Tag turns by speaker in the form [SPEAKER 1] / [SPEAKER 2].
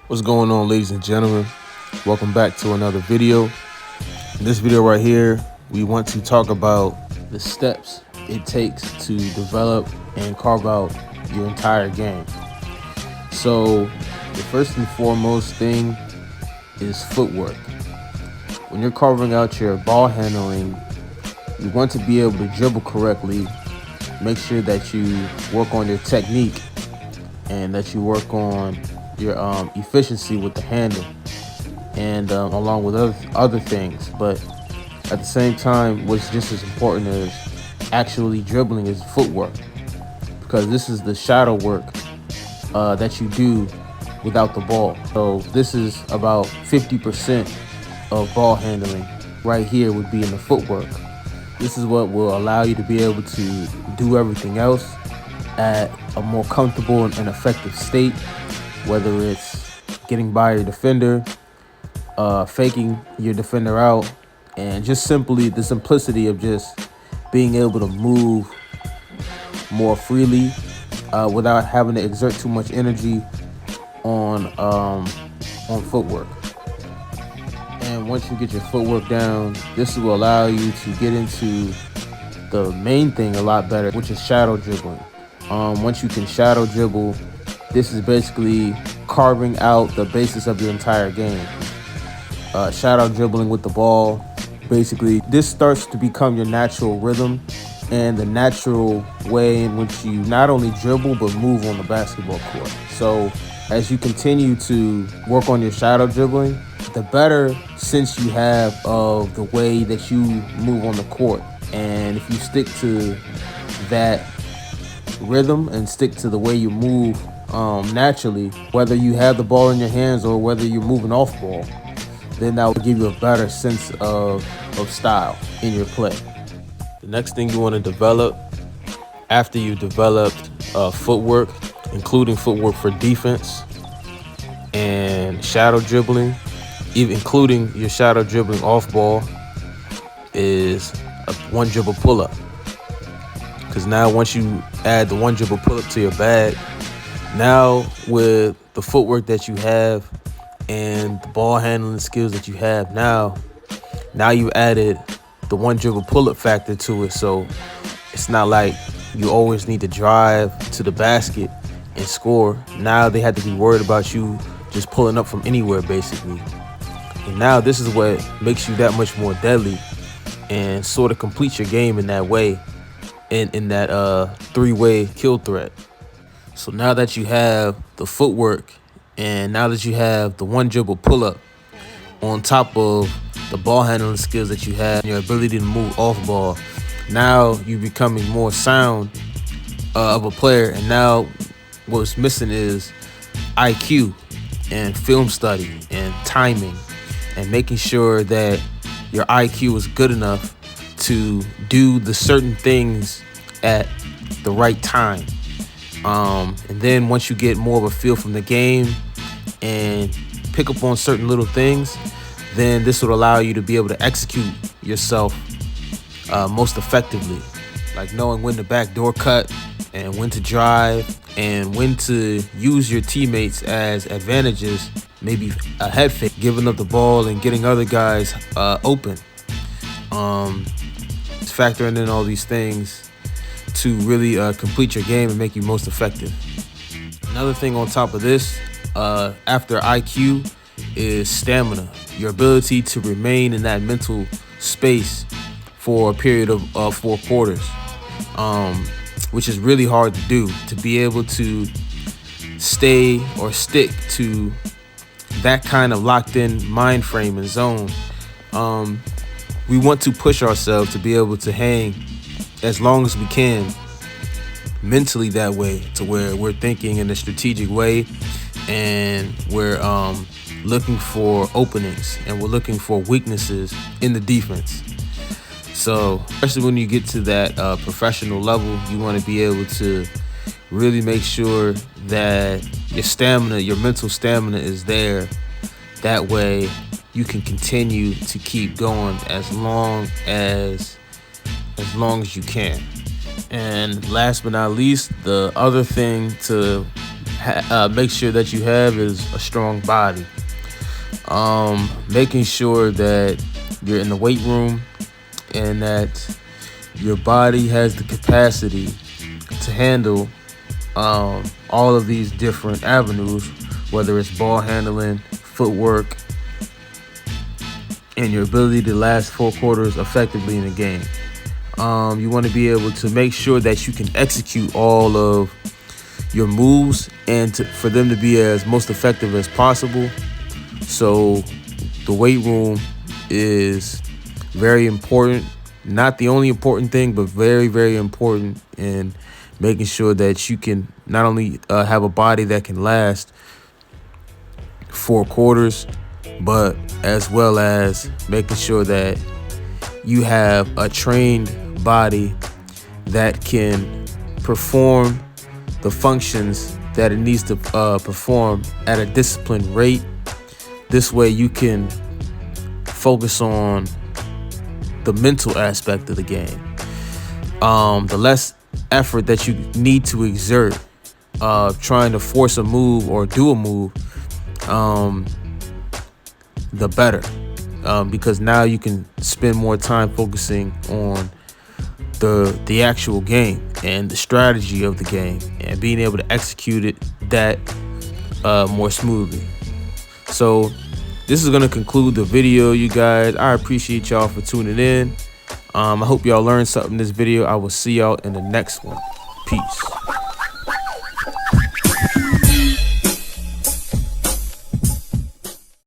[SPEAKER 1] What's going on, ladies and gentlemen? Welcome back to another video. In this video right here, we want to talk about the steps it takes to develop and carve out your entire game. So the first and foremost thing is footwork. When you're carving out your ball handling, you want to be able to dribble correctly. Make sure that you work on your technique and that you work on your efficiency with the handle, and along with other things. But at the same time, what's just as important as actually dribbling is footwork, because this is the shadow work that you do without the ball. So this is about 50% of ball handling right here would be in the footwork. This is what will allow you to be able to do everything else at a more comfortable and effective state, whether it's getting by your defender, faking your defender out, and just simply the simplicity of just being able to move more freely without having to exert too much energy on footwork. And once you get your footwork down, this will allow you to get into the main thing a lot better, which is shadow dribbling. Once you can shadow dribble, this is basically carving out the basis of your entire game. Shadow dribbling with the ball, basically, this starts to become your natural rhythm and the natural way in which you not only dribble but move on the basketball court. So as you continue to work on your shadow dribbling, the better sense you have of the way that you move on the court. And if you stick to that rhythm and stick to the way you move naturally, whether you have the ball in your hands or whether you're moving off ball, then that will give you a better sense of style in your play. The next thing you want to develop after you developed footwork, including footwork for defense and shadow dribbling, even including your shadow dribbling off ball, is a one dribble pull-up. Because now once you add the one dribble pull-up to your bag, now with the footwork that you have and the ball handling skills that you have, now you added the one dribble pull-up factor to it. So it's not like you always need to drive to the basket and score. Now they had to be worried about you just pulling up from anywhere, basically. And now this is what makes you that much more deadly and sort of completes your game in that way, in that three-way kill threat. So now that you have the footwork and now that you have the one dribble pull-up on top of the ball handling skills that you have, your ability to move off ball, now you're becoming more sound of a player. And now what's missing is IQ and film study and timing and making sure that your IQ is good enough to do the certain things at the right time. And then once you get more of a feel from the game and pick up on certain little things, then this would allow you to be able to execute yourself most effectively, like knowing when to backdoor cut and when to drive and when to use your teammates as advantages, maybe a head fake, giving up the ball and getting other guys open. It's factoring in all these things to really complete your game and make you most effective. Another thing on top of this, after IQ, is stamina. Your ability to remain in that mental space for a period of 4 quarters, which is really hard to do, to be able to stay or stick to that kind of locked in mind frame and zone. We want to push ourselves to be able to hang as long as we can mentally that way, to where we're thinking in a strategic way and we're looking for openings and we're looking for weaknesses in the defense. So especially when you get to that professional level, you want to be able to really make sure that your stamina, your mental stamina is there. That way you can continue to keep going as long as you can. And last but not least, the other thing to make sure that you have is a strong body. Making sure that you're in the weight room and that your body has the capacity to handle all of these different avenues, whether it's ball handling, footwork, and your ability to last 4 quarters effectively in a game. You want to be able to make sure that you can execute all of your moves and for them to be as most effective as possible. So the weight room is very important. Not the only important thing, but very, very important in making sure that you can not only have a body that can last 4 quarters, but as well as making sure that you have a trained body that can perform the functions that it needs to perform at a disciplined rate. This way you can focus on the mental aspect of the game. The less effort that you need to exert trying to force a move or do a move, the better, because now you can spend more time focusing on the actual game and the strategy of the game and being able to execute it that more smoothly. So this is going to conclude the video, you guys. I appreciate y'all for tuning in. I hope y'all learned something in this video. I will see y'all in the next one. Peace.